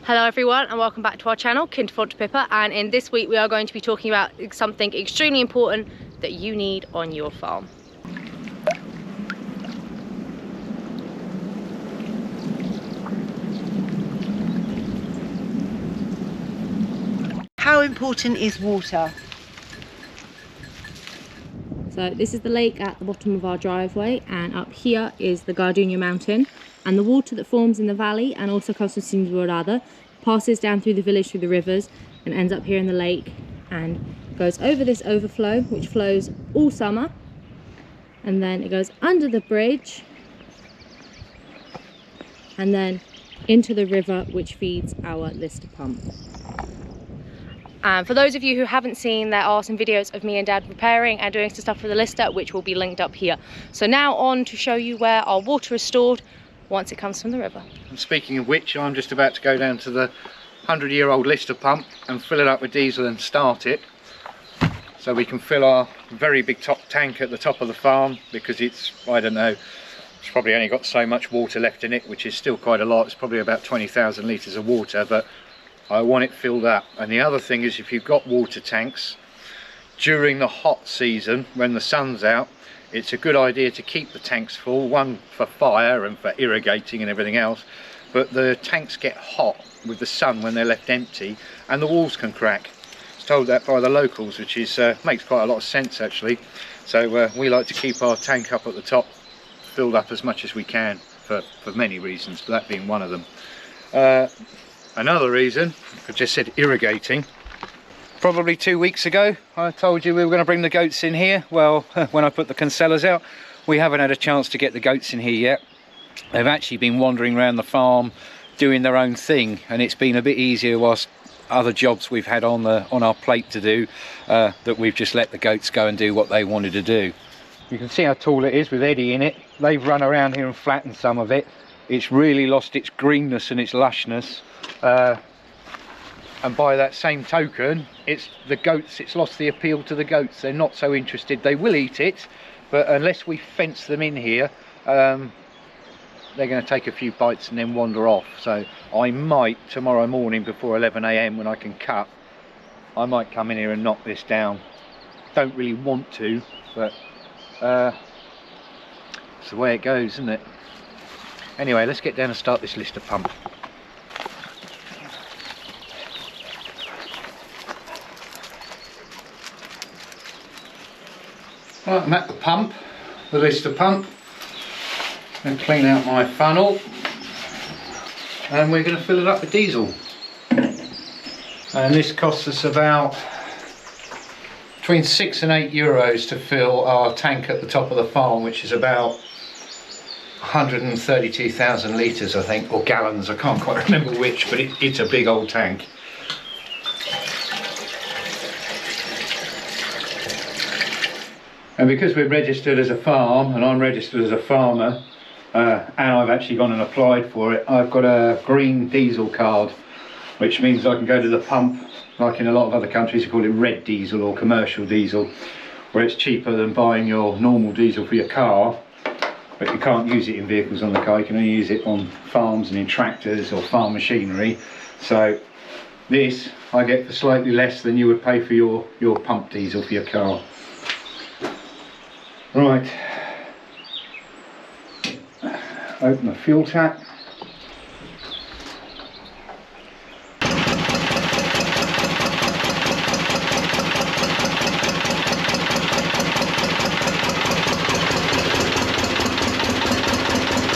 Hello everyone and welcome back to our channel, Quinta, Fonte, Pipa, and in this week we are going to be talking about something extremely important that you need on your farm. How important is water? So this is the lake at the bottom of our driveway, and up here is the Gardenia mountain, and the water that forms in the valley and also comes from Sandra passes down through the village, through the rivers, and ends up here in the lake and goes over this overflow which flows all summer, and then it goes under the bridge and then into the river which feeds our lister pump. And for those of you who haven't seen, there are some videos of me and Dad preparing and doing some stuff for the lister, which will be linked up here. So now on to show you where our water is stored once it comes from the river. And speaking of which, I'm just about to go down to the 100-year-old lister pump and fill it up with diesel and start it, so we can fill our very big top tank at the top of the farm, because it's, I don't know, it's probably only got so much water left in it, which is still quite a lot. It's probably about 20,000 litres of water, but I want it filled up. And the other thing is, if you've got water tanks during the hot season when the sun's out, it's a good idea to keep the tanks full, one for fire and for irrigating and everything else, but the tanks get hot with the sun when they're left empty and the walls can crack. It's told that by the locals, which is makes quite a lot of sense actually. So we like to keep our tank up at the top filled up as much as we can for many reasons, but that being one of them. Another reason, I just said irrigating. Probably 2 weeks ago I told you we were going to bring the goats in here. Well, when I put the cancellas out, we haven't had a chance to get the goats in here yet. They've actually been wandering around the farm doing their own thing, and it's been a bit easier whilst other jobs we've had on our plate to do, that we've just let the goats go and do what they wanted to do. You can see how tall it is with Eddie in it. They've run around here and flattened some of it. It's really lost its greenness and its lushness. And by that same token, it's lost the appeal to the goats. They're not so interested. They will eat it, but unless we fence them in here, they're going to take a few bites and then wander off. So I might, tomorrow morning before 11 AM when I can cut, I might come in here and knock this down. Don't really want to, but it's the way it goes, isn't it? Anyway, let's get down and start this lister pump. Right, I'm at the pump, the lister pump, and clean out my funnel, and we're going to fill it up with diesel. And this costs us about between 6 and 8 euros to fill our tank at the top of the farm, which is about 132,000 litres I think, or gallons, I can't quite remember which, but it's a big old tank. And because we're registered as a farm, and I'm registered as a farmer, and I've actually gone and applied for it, I've got a green diesel card, which means I can go to the pump, like in a lot of other countries you call it red diesel or commercial diesel, where it's cheaper than buying your normal diesel for your car, but you can't use it in vehicles on the car, you can only use it on farms and in tractors or farm machinery. So this I get for slightly less than you would pay for your pump diesel for your car. Right, open the fuel tap.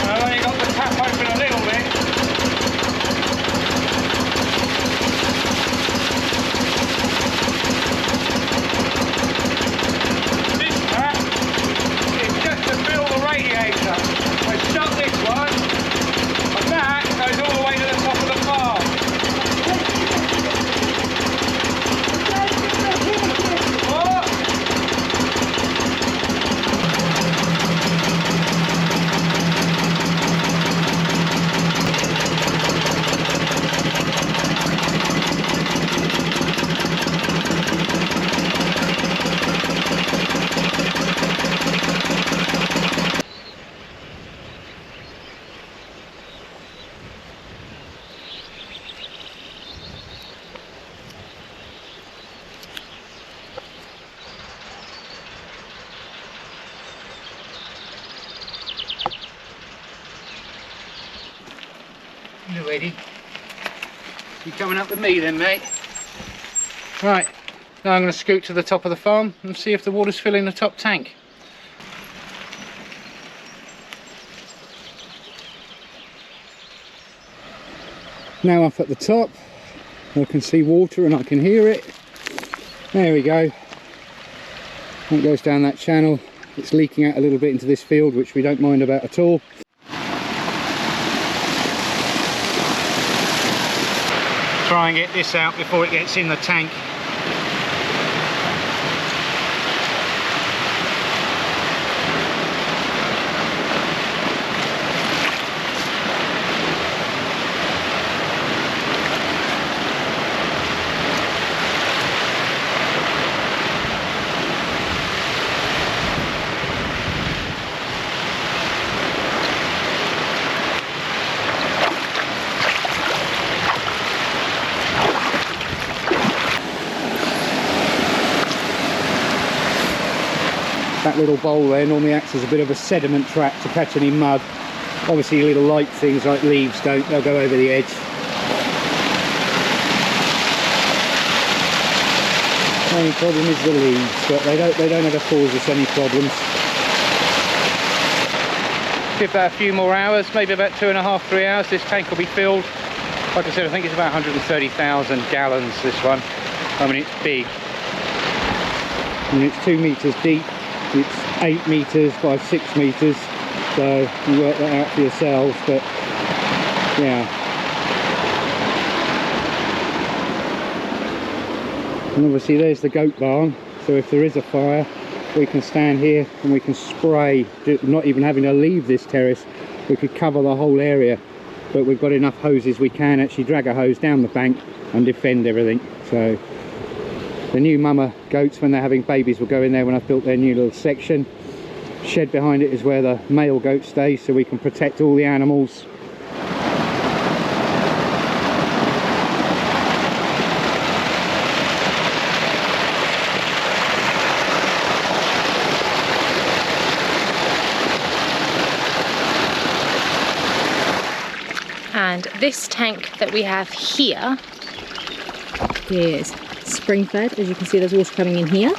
I've only got the tap open a little bit. This tap is just to fill the radiator. I shut this one already. You coming up with me then, mate? Right, now I'm going to scoot to the top of the farm and see if the water's filling the top tank. Now up at the top, I can see water and I can hear it. There we go. It goes down that channel. It's leaking out a little bit into this field, which we don't mind about at all. Try and get this out before it gets in the tank. That little bowl there normally acts as a bit of a sediment trap to catch any mud. Obviously little light things like leaves don't, they'll go over the edge. The only problem is the leaves, but they don't ever cause us any problems. Give that a few more hours, maybe about 2.5, 3 hours, this tank will be filled. Like I said, I think it's about 130,000 gallons, this one. I mean, it's big. And it's 2 meters deep. It's 8 meters by 6 meters, so you work that out for yourselves, but yeah. And obviously there's the goat barn, so if there is a fire we can stand here and we can spray, not even having to leave this terrace. We could cover the whole area, but we've got enough hoses we can actually drag a hose down the bank and defend everything. So the new mama goats, when they're having babies, will go in there when I've built their new little section. Shed behind it is where the male goat stays, so we can protect all the animals. And this tank that we have here is spring fed. As you can see, there's water coming in here.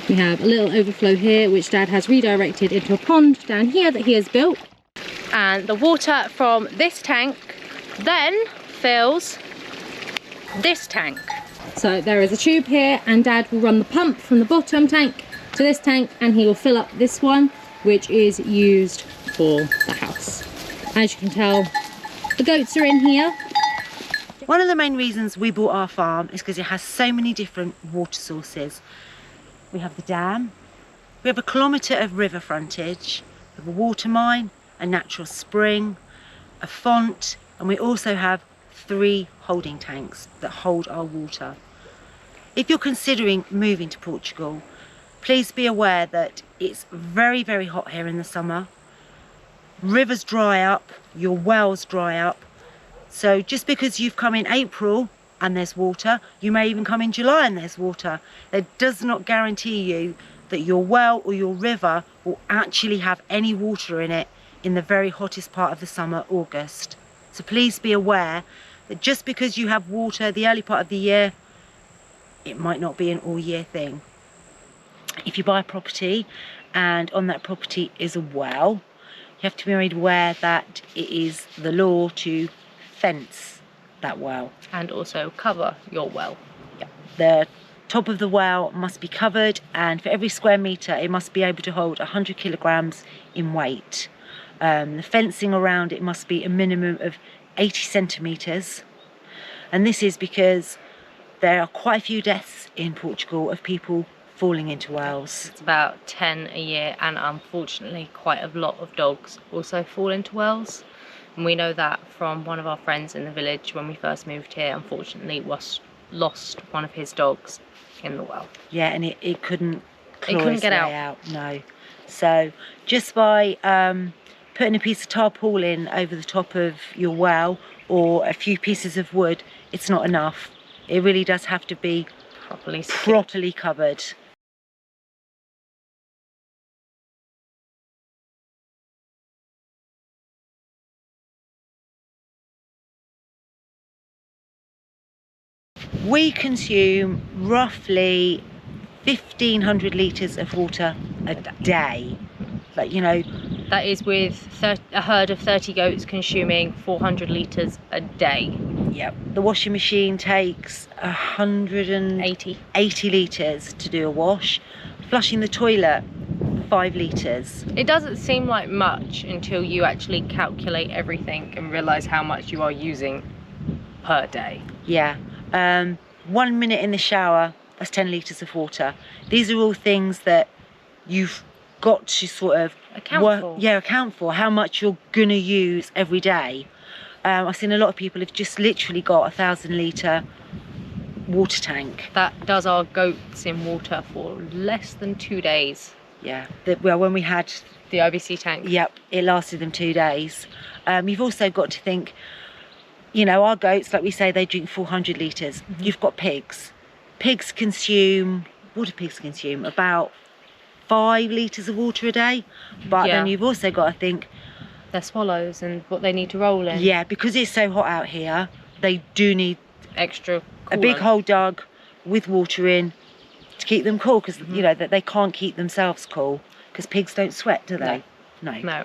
We have a little overflow here which Dad has redirected into a pond down here that he has built, and the water from this tank then fills this tank. So there is a tube here, and Dad will run the pump from the bottom tank to this tank, and he will fill up this one, which is used for the house. As you can tell, the goats are in here. One of the main reasons we bought our farm is because it has so many different water sources. We have the dam, we have a kilometre of river frontage, we have a water mine, a natural spring, a font, and we also have 3 holding tanks that hold our water. If you're considering moving to Portugal, please be aware that it's very, very hot here in the summer. Rivers dry up, your wells dry up. So just because you've come in April and there's water, you may even come in July and there's water. That does not guarantee you that your well or your river will actually have any water in it in the very hottest part of the summer, August. So please be aware that just because you have water the early part of the year, it might not be an all year thing. If you buy a property and on that property is a well, you have to be made aware that it is the law to fence that well. And also cover your well. Yeah. The top of the well must be covered, and for every square metre it must be able to hold 100 kilograms in weight. The fencing around it must be a minimum of 80 centimetres, and this is because there are quite a few deaths in Portugal of people falling into wells. It's about 10 a year, and unfortunately quite a lot of dogs also fall into wells. And we know that from one of our friends in the village when we first moved here. Unfortunately lost one of his dogs in the well. Yeah, and it couldn't get out. No. So just by putting a piece of tarpaulin over the top of your well or a few pieces of wood, it's not enough. It really does have to be properly covered. We consume roughly 1,500 litres of water a day. Like, you know, That is with a herd of 30 goats consuming 400 litres a day. yep. The washing machine takes 180 litres to do a wash. Flushing the toilet, 5 litres. It doesn't seem like much until you actually calculate everything and realise how much you are using per day. Yeah. 1 minute in the shower, that's 10 litres of water. These are all things that you've got to sort of account for how much you're gonna use every day. I've seen a lot of people have just literally got 1,000 litre water tank. That does our goats in water for less than 2 days. Yeah. Well, when we had The IBC tank. yep, it lasted them 2 days. You've also got to think, you know, our goats, like we say, they drink 400 litres. You've got pigs. Pigs consume, what do pigs consume? About 5 litres of water a day. But then you've also got to think, They're swallows and what they need to roll in. yeah, because it's so hot out here, they do need Extra a big coolant. hole dug with water in to keep them cool, because you know that they can't keep themselves cool, because pigs don't sweat, do they? No.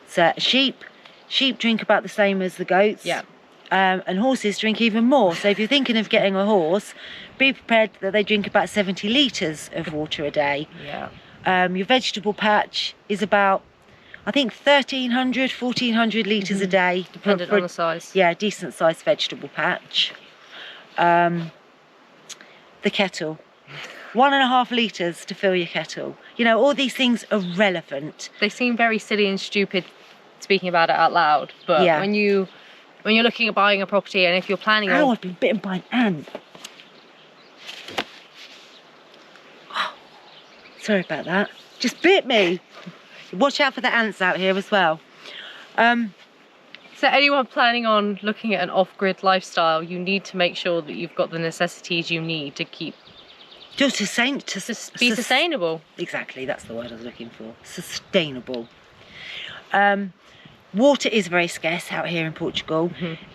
So sheep drink about the same as the goats. Yeah. And horses drink even more. So if you're thinking of getting a horse, be prepared that they drink about 70 litres of water a day. Yeah. Your vegetable patch is about, I think, 1,300, 1,400 litres a day. Dependent on the size. Yeah, decent sized vegetable patch. The kettle. 1.5 litres to fill your kettle. You know, all these things are relevant. They seem very silly and stupid speaking about it out loud, but Yeah. when you're looking at buying a property, and if you're planning Ow, on I've been bitten by an ant. Oh, sorry about that. Just bit me. Watch out for the ants out here as well. So anyone planning on looking at an off-grid lifestyle, you need to make sure that you've got the necessities you need to keep Just be sustainable. Exactly, that's the word I was looking for. Sustainable. Water is very scarce out here in Portugal.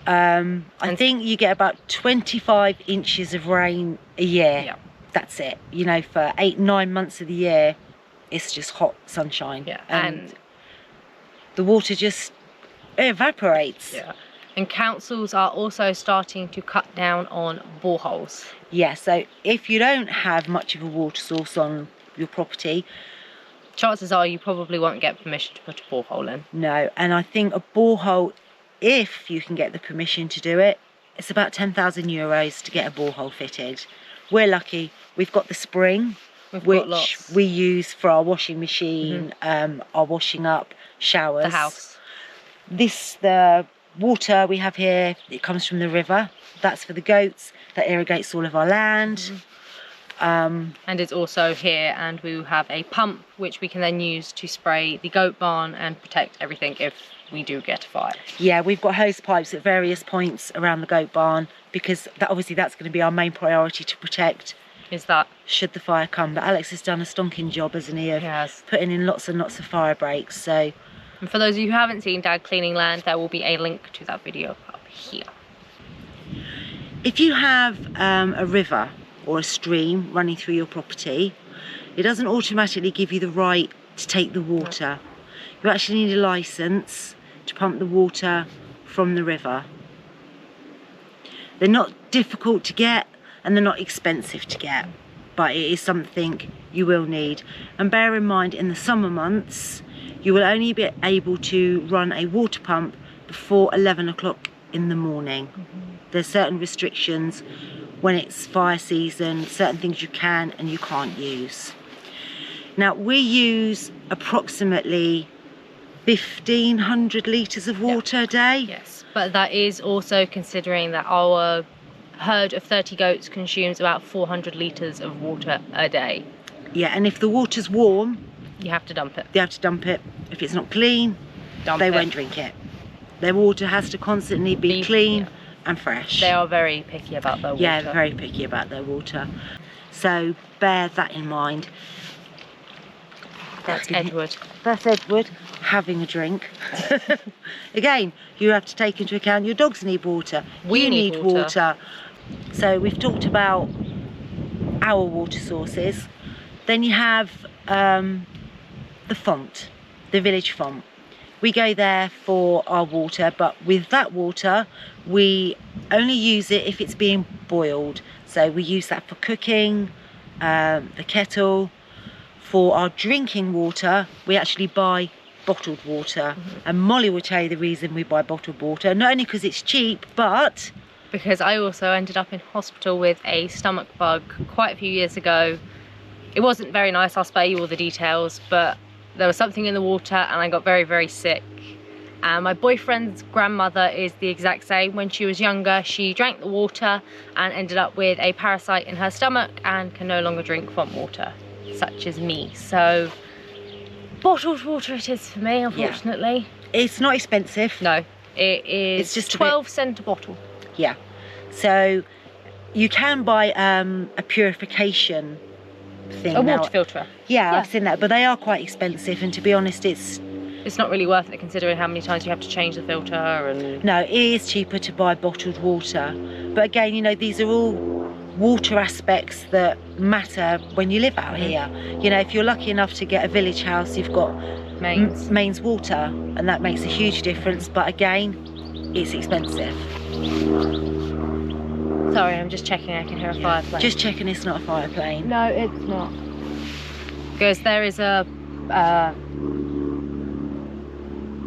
I think you get about 25 inches of rain a year. Yeah. That's it. You know, for 8-9 months of the year, it's just hot sunshine. Yeah. And the water just evaporates. Yeah. And councils are also starting to cut down on boreholes. Yeah, so if you don't have much of a water source on your property, Chances are you probably won't get permission to put a borehole in. no. And I think a borehole, if you can get the permission to do it, it's about 10,000 euros to get a borehole fitted. We're lucky. We've got the spring, We've got which lots. we use for our washing machine, our washing up, showers. The house. The water we have here, it comes from the river. That's for the goats. That irrigates all of our land. And it's also here, and we have a pump which we can then use to spray the goat barn and protect everything if we do get a fire. Yeah, we've got hose pipes at various points around the goat barn, because obviously that's going to be our main priority to protect Is that should the fire come. But Alex has done a stonking job, hasn't he, of Yes. putting in lots and lots of fire breaks. So And for those of you who haven't seen Dad cleaning land, there will be a link to that video up here. if you have a river or a stream running through your property, it doesn't automatically give you the right to take the water. You actually need a license to pump the water from the river. They're not difficult to get and they're not expensive to get, but it is something you will need. And bear in mind, in the summer months, you will only be able to run a water pump before 11 o'clock in the morning. There's certain restrictions when it's fire season, certain things you can and you can't use. Now, we use approximately 1,500 litres of water a day. Yes, but that is also considering that our herd of 30 goats consumes about 400 litres of water a day. Yeah, and if the water's warm, You have to dump it. they have to dump it. If it's not clean, Dump they it. won't drink it. Their water has to constantly be clean yeah. and fresh. They are very picky about their water. Yeah, they're very picky about their water. So bear that in mind. That's Edward. That's Edward having a drink. Again, you have to take into account your dogs need water. We you need water. So we've talked about our water sources. Then you have the Fonte, the village Fonte. We go there for our water, but with that water we only use it if it's being boiled. So we use that for cooking, the kettle. For our drinking water we actually buy bottled water. And Molly will tell you the reason we buy bottled water, not only because it's cheap, but because I also ended up in hospital with a stomach bug quite a few years ago. It wasn't very nice, I'll spare you all the details, but there was something in the water and I got very, very sick. And my boyfriend's grandmother is the exact same. When she was younger, she drank the water and ended up with a parasite in her stomach and can no longer drink Fonte water, such as me. So bottled water it is for me, unfortunately. Yeah. It's not expensive. No, it is. It's just 12 cents a bottle. Yeah, so you can buy a purification thing. A water filter. Yeah, I've seen that, but they are quite expensive, and to be honest it's not really worth it considering how many times you have to change the filter. And no, it is cheaper to buy bottled water. But again, you know, these are all water aspects that matter when you live out here. You know, if you're lucky enough to get a village house, you've got mains water, and that makes a huge difference. But again, it's expensive. Sorry, I'm just checking I can hear a fireplace. Just checking it's not a fire plane. No, it's not. Because there is a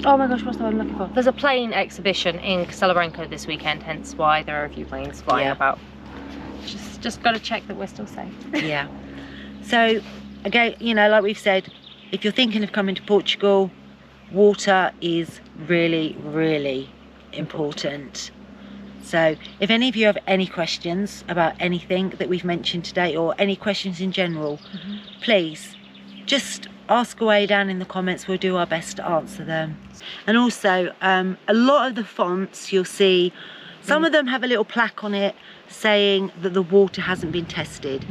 oh my gosh, what's the one I'm looking for? There's a plane exhibition in Castelabranco this weekend, hence why there are a few planes flying about. Just got to check that we're still safe. Yeah. So again, you know, like we've said, if you're thinking of coming to Portugal, water is really, really important. So if any of you have any questions about anything that we've mentioned today, or any questions in general, please just ask away down in the comments. We'll do our best to answer them. And also a lot of the fonts you'll see, some of them have a little plaque on it saying that the water hasn't been tested.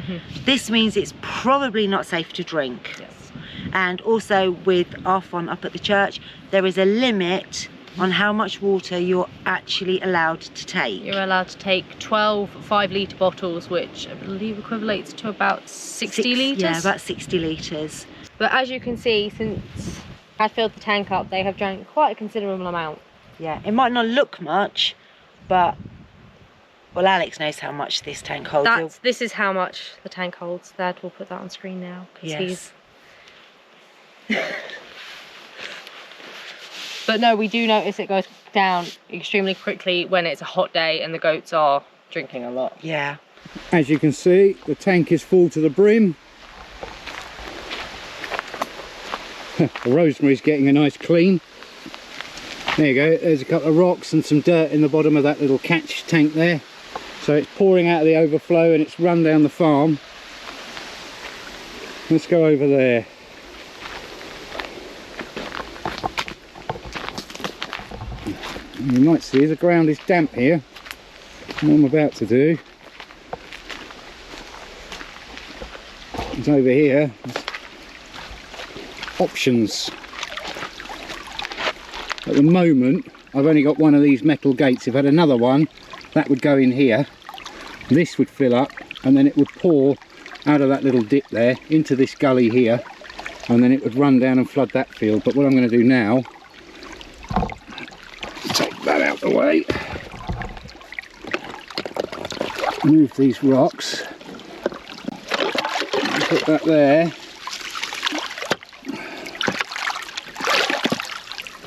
This means it's probably not safe to drink. Yes. And also with our font up at the church, there is a limit on how much water you're actually allowed to take. You're allowed to take 12 5-litre bottles, which I believe equivalates to about 60 litres. Yeah, about 60 litres. But as you can see, since I filled the tank up, they have drank quite a considerable amount. Yeah, it might not look much, but well, Alex knows how much this tank holds. This is how much the tank holds. Dad will put that on screen now, because he's But no, we do notice it goes down extremely quickly when it's a hot day and the goats are drinking a lot. Yeah. As you can see, the tank is full to the brim. The rosemary's getting a nice clean. There you go, there's a couple of rocks and some dirt in the bottom of that little catch tank there. So it's pouring out of the overflow and it's run down the farm. Let's go over there. You might see the ground is damp here. What I'm about to do is over here, options. At the moment I've only got one of these metal gates. If I had another one, that would go in here, this would fill up, and then it would pour out of that little dip there into this gully here, and then it would run down and flood that field. But what I'm going to do now, take that out the way, move these rocks, put that there.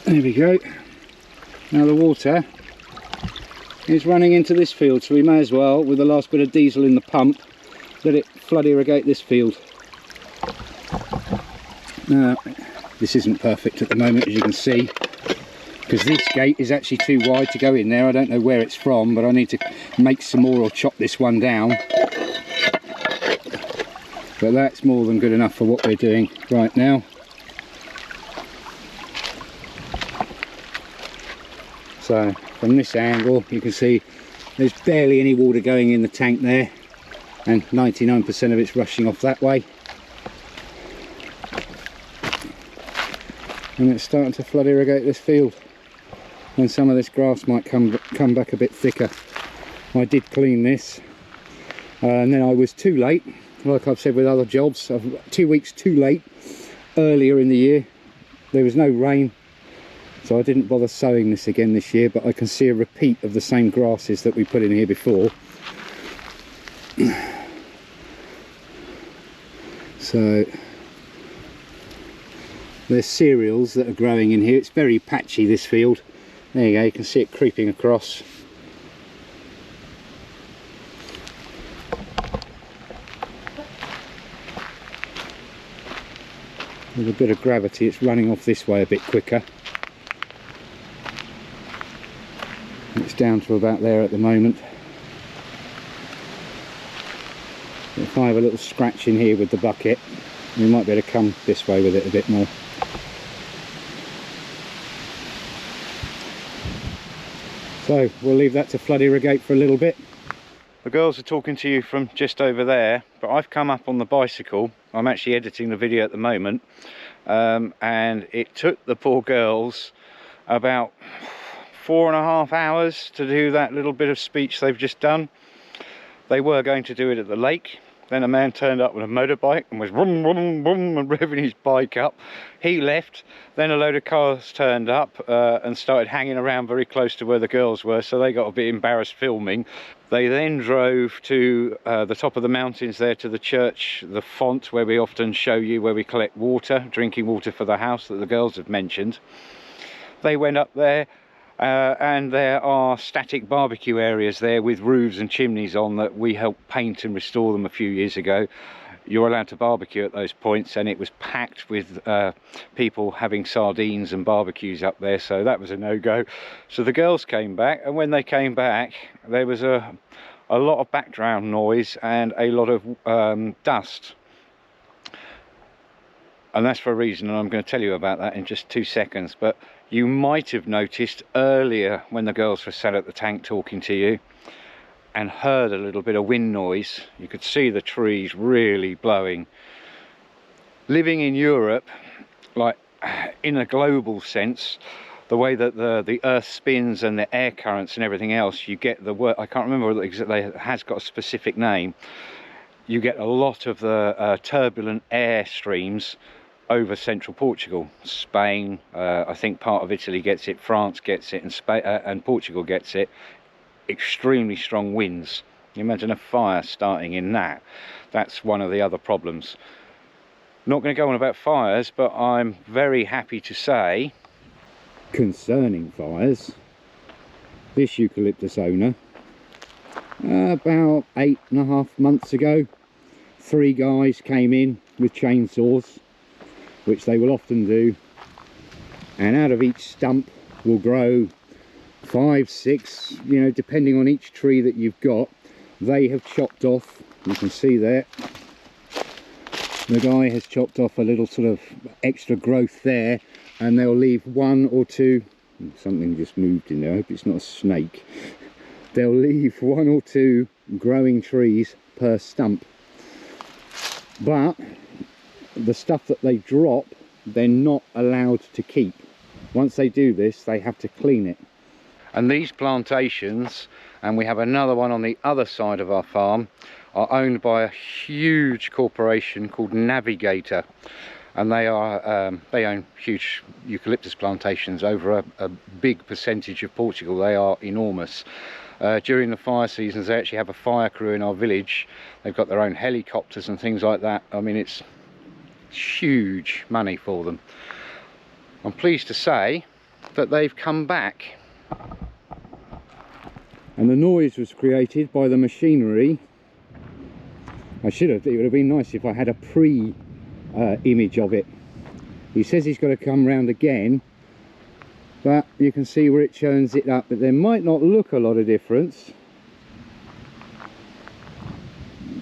There we go. Now the water is running into this field, so we may as well, with the last bit of diesel in the pump, let it flood irrigate this field. Now this isn't perfect at the moment, as you can see, because this gate is actually too wide to go in there. I don't know where it's from, but I need to make some more or chop this one down. But that's more than good enough for what we're doing right now. So from this angle you can see there's barely any water going in the tank there, and 99% of it's rushing off that way, and it's starting to flood irrigate this field, and some of this grass might come back a bit thicker. I did clean this, and then I was too late, like I've said with other jobs. 2 weeks too late earlier in the year. There was no rain, so I didn't bother sowing this again this year, but I can see a repeat of the same grasses that we put in here before. So there's cereals that are growing in here. It's very patchy, this field. There you go, you can see it creeping across. With a bit of gravity, it's running off this way a bit quicker. It's down to about there at the moment. If I have a little scratch in here with the bucket, we might be able to come this way with it a bit more. So we'll leave that to flood irrigate for a little bit. The girls are talking to you from just over there, but I've come up on the bicycle. I'm actually editing the video at the moment, and it took the poor girls about 4.5 hours to do that little bit of speech they've just done. They were going to do it at the lake. Then a man turned up with a motorbike and was vroom, vroom, vroom, and revving his bike up. He left. Then a load of cars turned up and started hanging around very close to where the girls were, so they got a bit embarrassed filming. They then drove to the top of the mountains there to the church, the Fonte, where we often show you where we collect water, drinking water for the house that the girls have mentioned. They went up there. And there are static barbecue areas there with roofs and chimneys on that we helped paint and restore them a few years ago. You're allowed to barbecue at those points, and it was packed with people having sardines and barbecues up there, so that was a no-go. So the girls came back, and when they came back there was a lot of background noise and a lot of dust. And that's for a reason, and I'm going to tell you about that in just 2 seconds. But you might have noticed earlier when the girls were sat at the tank talking to you and heard a little bit of wind noise. You could see the trees really blowing. Living in Europe, like in a global sense, the way that the earth spins and the air currents and everything else, you get the word, I can't remember exactly, it has got a specific name. You get a lot of the turbulent air streams over central Portugal. Spain, I think part of Italy gets it, France gets it, and and Portugal gets it. Extremely strong winds. You imagine a fire starting in that. That's one of the other problems. Not going to go on about fires, but I'm very happy to say, concerning fires, this eucalyptus owner, about 8.5 months ago, 3 guys came in with chainsaws, which they will often do, and out of each stump will grow 5, 6, you know, depending on each tree that you've got. They have chopped off, you can see there, the guy has chopped off a little sort of extra growth there, and they'll leave 1 or 2, something just moved in there, I hope it's not a snake. They'll leave 1 or 2 growing trees per stump, but the stuff that they drop they're not allowed to keep. Once they do this, they have to clean it. And these plantations, and we have another one on the other side of our farm, are owned by a huge corporation called Navigator, and they own huge eucalyptus plantations over a big percentage of Portugal. They are enormous. During the fire seasons, they actually have a fire crew in our village. They've got their own helicopters and things like that. I mean, it's huge money for them. I'm pleased to say that they've come back. And the noise was created by the machinery. It would have been nice if I had a image of it. He says he's got to come round again, but you can see where it churns it up, but there might not look a lot of difference,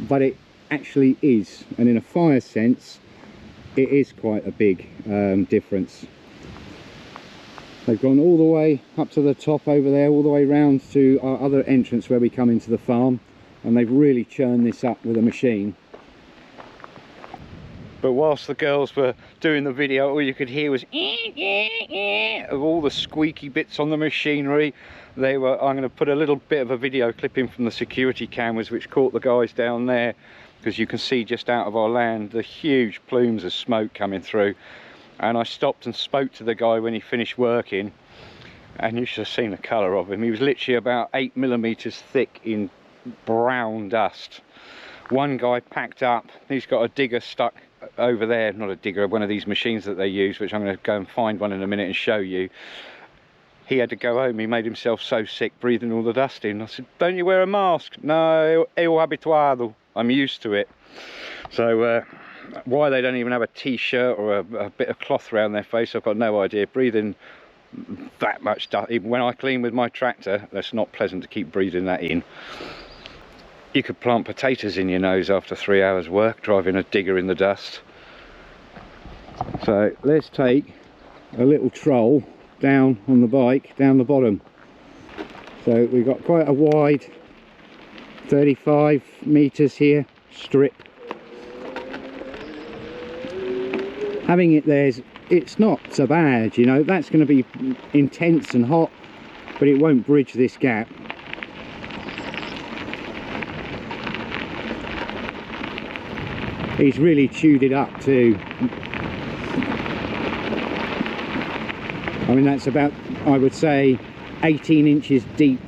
but it actually is, and in a fire sense it is quite a big difference. They've gone all the way up to the top over there, all the way round to our other entrance where we come into the farm, and they've really churned this up with a machine. But whilst the girls were doing the video, all you could hear was of all the squeaky bits on the machinery. I'm going to put a little bit of a video clip in from the security cameras which caught the guys down there, because you can see just out of our land the huge plumes of smoke coming through. And I stopped and spoke to the guy when he finished working, and you should have seen the colour of him. He was literally about 8 millimeters thick in brown dust. One guy packed up, he's got a digger stuck over there, not a digger, one of these machines that they use, which I'm going to go and find one in a minute and show you. He had to go home, he made himself so sick breathing all the dust in. I said, don't you wear a mask? No, eu habituado, I'm used to it. So why they don't even have a t-shirt or a bit of cloth around their face, I've got no idea. Breathing that much dust, even when I clean with my tractor, that's not pleasant to keep breathing that in. You could plant potatoes in your nose after 3 hours work driving a digger in the dust. So let's take a little troll down on the bike, down the bottom. So we've got quite a wide 35 meters here strip. Having it there, it's not so bad, you know. That's going to be intense and hot, but it won't bridge this gap. He's really chewed it up too. I mean, that's about, I would say, 18 inches deep.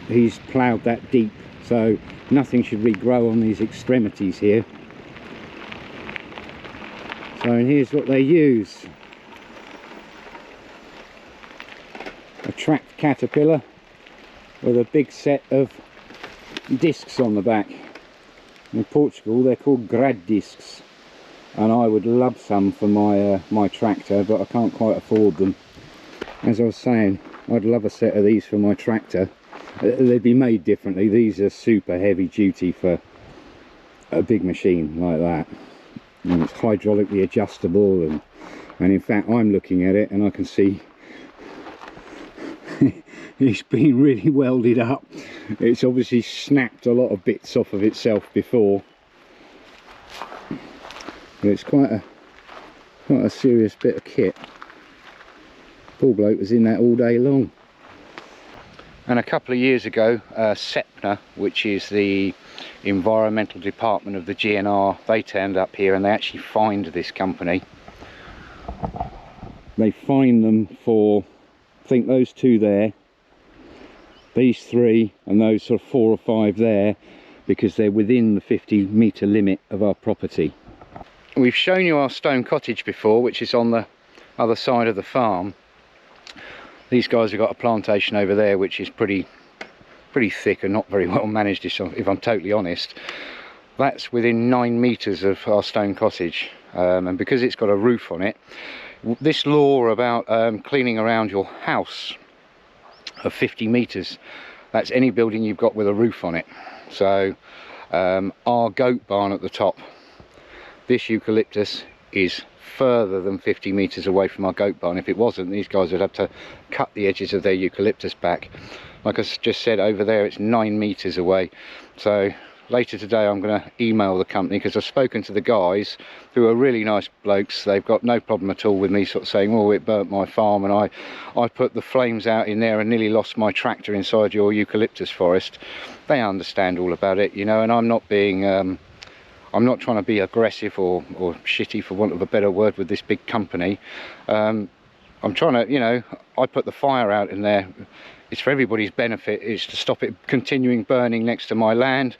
He's ploughed that deep, so nothing should regrow on these extremities here. So, and here's what they use. A tracked caterpillar with a big set of discs on the back. In Portugal they're called grad discs, and I would love some for my tractor, but I can't quite afford them. As I was saying, I'd love a set of these for my tractor. They'd be made differently. These are super heavy duty for a big machine like that, and it's hydraulically adjustable, and in fact I'm looking at it and I can see it's been really welded up. It's obviously snapped a lot of bits off of itself before, but it's quite a serious bit of kit. Poor bloke was in that all day long. And a couple of years ago, SEPNA, which is the environmental department of the GNR, they turned up here and they actually fined this company. They fined them for, I think, those two there, these three, and those sort of 4 or 5 there, because they're within the 50-metre limit of our property. We've shown you our stone cottage before, which is on the other side of the farm. These guys have got a plantation over there which is pretty thick and not very well managed, if I'm totally honest. That's within 9 metres of our stone cottage, and because it's got a roof on it, this law about cleaning around your house of 50 metres, that's any building you've got with a roof on it. So our goat barn at the top, this eucalyptus is further than 50 metres away from our goat barn. If it wasn't, these guys would have to cut the edges of their eucalyptus back. Like I just said, over there it's 9 metres away. So later today I'm going to email the company, because I've spoken to the guys who are really nice blokes. They've got no problem at all with me sort of saying, oh, it burnt my farm and I put the flames out in there and nearly lost my tractor inside your eucalyptus forest. They understand all about it, you know, and I'm not being I'm not trying to be aggressive or shitty, for want of a better word, with this big company. I'm trying to, you know, I put the fire out in there. It's for everybody's benefit. It's to stop it continuing burning next to my land.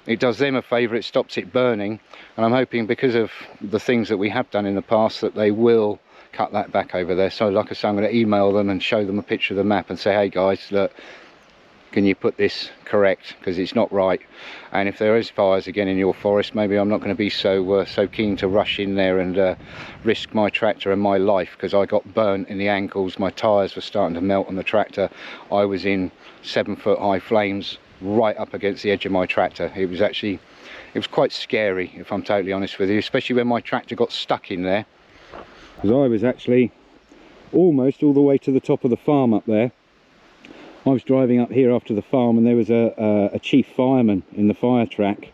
It does them a favour, it stops it burning. And I'm hoping, because of the things that we have done in the past, that they will cut that back over there. So like I say, I'm going to email them and show them a picture of the map and say, hey guys, look, can you put this correct, because it's not right. And if there is fires again in your forest, maybe I'm not going to be so keen to rush in there and risk my tractor and my life, because I got burnt in the ankles, my tyres were starting to melt on the tractor. I was in 7-foot high flames right up against the edge of my tractor. It was quite scary, if I'm totally honest with you, especially when my tractor got stuck in there, because I was actually almost all the way to the top of the farm up there. I was driving up here after the farm and there was a chief fireman in the fire track,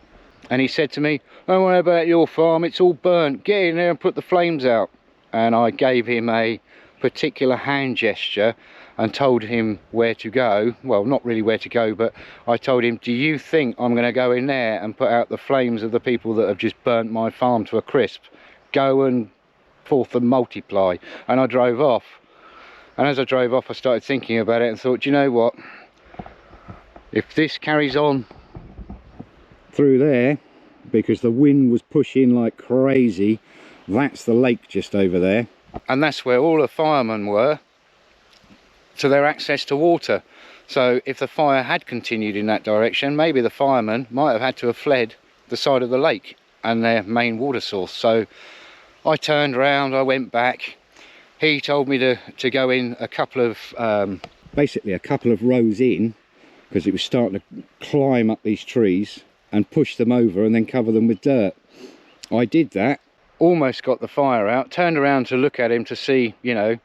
And he said to me, don't worry about your farm, it's all burnt, get in there and put the flames out. And I gave him a particular hand gesture and told him where to go. Well, not really where to go, but I told him, do you think I'm going to go in there and put out the flames of the people that have just burnt my farm to a crisp? Go and forth and multiply. And I drove off. And as I drove off, I started thinking about it and thought, do you know what? If this carries on through there, because the wind was pushing like crazy, that's the lake just over there, and that's where all the firemen were, to their access to water. So if the fire had continued in that direction, maybe the firemen might have had to have fled the side of the lake and their main water source. So I turned around, I went back. He told me to go in a couple of basically a couple of rows in, because it was starting to climb up these trees, and push them over and then cover them with dirt. I did that, almost got the fire out, turned around to look at him to see, you know,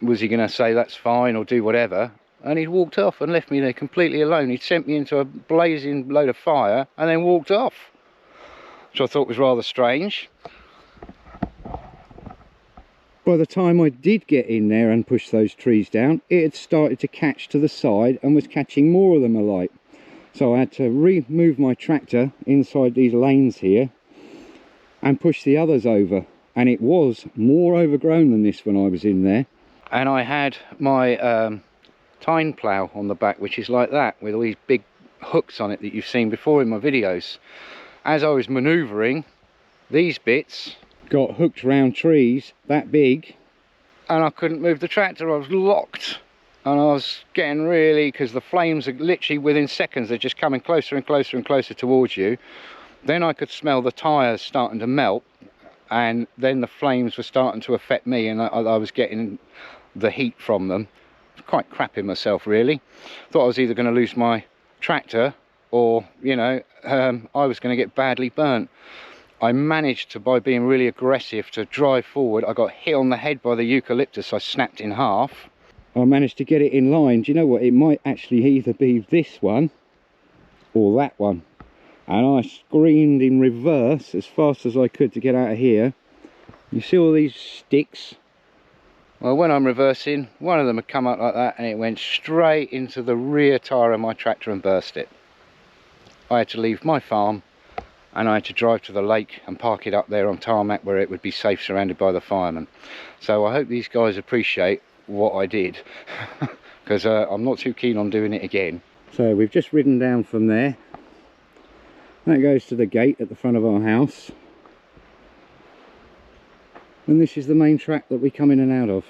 was he going to say that's fine or do whatever, and he'd walked off and left me there completely alone. He'd sent me into a blazing load of fire and then walked off, which I thought was rather strange. By the time I did get in there and push those trees down, it had started to catch to the side and was catching more of them alight. So I had to remove my tractor inside these lanes here and push the others over. And it was more overgrown than this when I was in there. And I had my tine plough on the back, which is like that, with all these big hooks on it that you've seen before in my videos. As I was manoeuvring, these bits got hooked round trees that big, and I couldn't move the tractor. I was locked. And I was getting really, because the flames are literally within seconds, they're just coming closer and closer and closer towards you. Then I could smell the tyres starting to melt, and then the flames were starting to affect me, and I was getting the heat from them. I was quite crapping myself, really. Thought I was either going to lose my tractor or, you know, I was going to get badly burnt. I managed to, by being really aggressive, to drive forward. I got hit on the head by the eucalyptus. I snapped in half. I managed to get it in line. Do you know what? It might actually either be this one or that one. And I screamed in reverse as fast as I could to get out of here. You see all these sticks? Well, when I'm reversing, one of them had come up like that and it went straight into the rear tyre of my tractor and burst it. I had to leave my farm and I had to drive to the lake and park it up there on tarmac where it would be safe, surrounded by the firemen. So I hope these guys appreciate what I did, because I'm not too keen on doing it again. So we've just ridden down from there. That goes to the gate at the front of our house, and this is the main track that we come in and out of.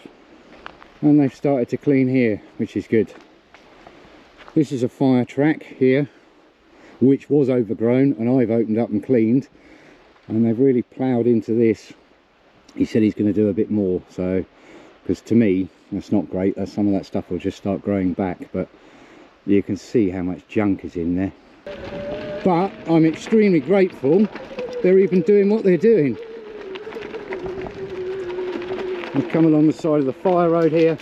And they've started to clean here, which is good. This is a fire track here, which was overgrown, and I've opened up and cleaned, and they've really ploughed into this. He said he's going to do a bit more, so, because to me that's not great. That some of that stuff will just start growing back, but you can see how much junk is in there. But I'm extremely grateful they're even doing what they're doing. We've come along the side of the fire road here.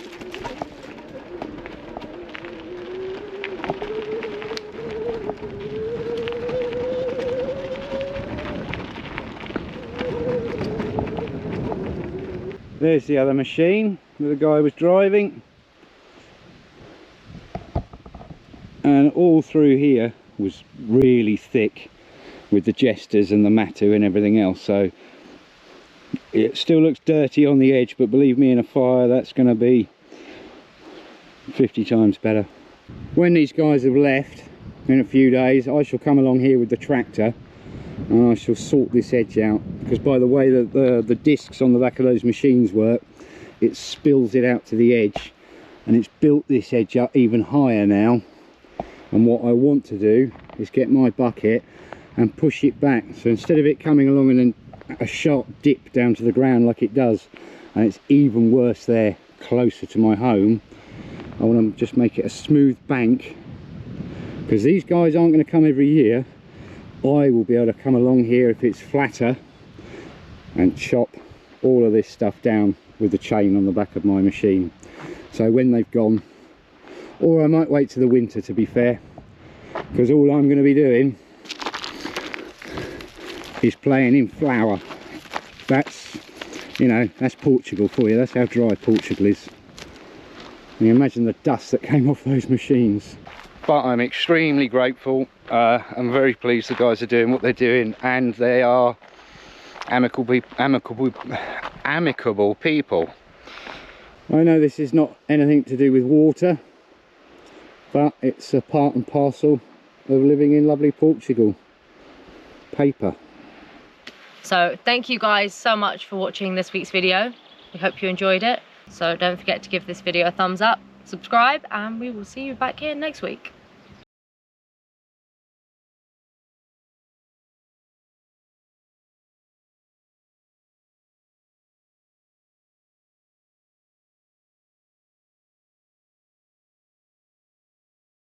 There's the other machine that the guy was driving, and all through here was really thick with the jesters and the matu and everything else, so it still looks dirty on the edge, but believe me, in a fire that's going to be 50 times better. When these guys have left in a few days, I shall come along here with the tractor and I shall sort this edge out, because by the way that the discs on the back of those machines work, it spills it out to the edge, and it's built this edge up even higher now. And what I want to do is get my bucket and push it back, so instead of it coming along and then a sharp dip down to the ground like it does, and it's even worse there closer to my home, I want to just make it a smooth bank, because these guys aren't going to come every year. I will be able to come along here if it's flatter and chop all of this stuff down with the chain on the back of my machine. So when they've gone, or I might wait to the winter, to be fair, because all I'm going to be doing is playing in flower. That's, you know, that's Portugal for you. That's how dry Portugal is. And you imagine the dust that came off those machines. But I'm extremely grateful. I'm very pleased the guys are doing what they're doing, and they are amicable people. I know this is not anything to do with water, but it's a part and parcel of living in lovely Portugal. Paper. So thank you guys so much for watching this week's video. We hope you enjoyed it. So don't forget to give this video a thumbs up, subscribe, and we will see you back here next week.